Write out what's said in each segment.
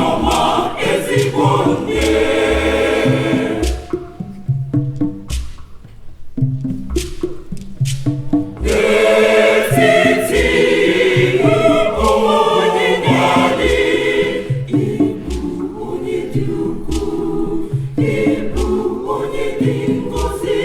ọma ezigbo nne. N'etiti ụmụ onyinye anyị, ịbụ onye dị ukwuu, ịbụ onye dị ngọzi.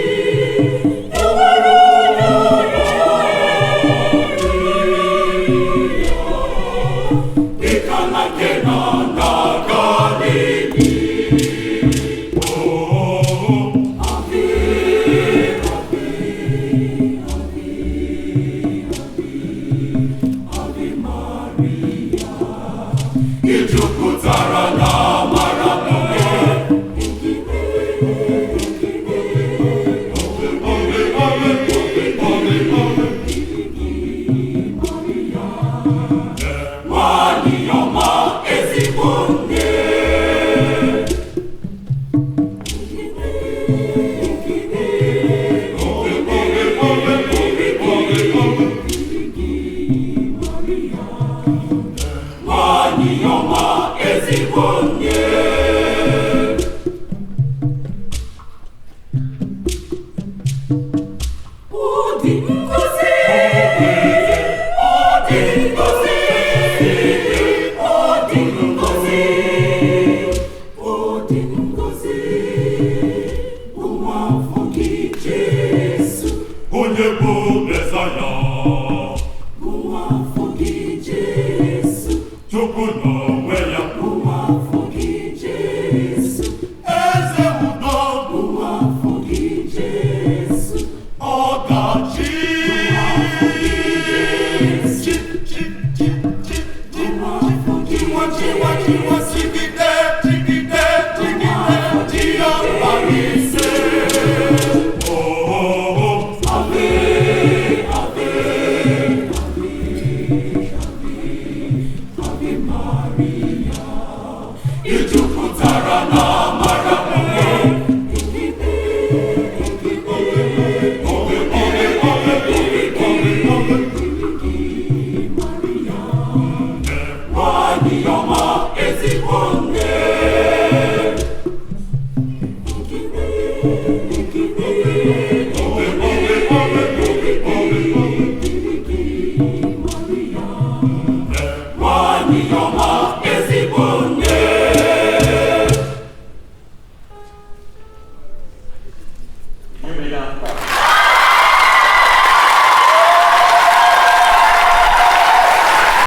Ị jupụtara n'amara nwanyị ọma ezigbo nne. Nwanyị ọma ezigbo nne. Ọ dị ngọzi, ọ dị ngọzi, ọ dị ngọzi, ọ dị ngọzi, ụmụ afọ gị Jesu, onye bụ Mesaya, ụmụ afọ gị Jesu, Chukwu n'onwe ya, ụmụ afọ gị Jesu, eze udo, ụmụ afọ gị Jesu, ọdachi, ụmụ afọ gị chiwa, chigide, Jehova ise. Ave, Ave, Ave Maria, ị jupụtara na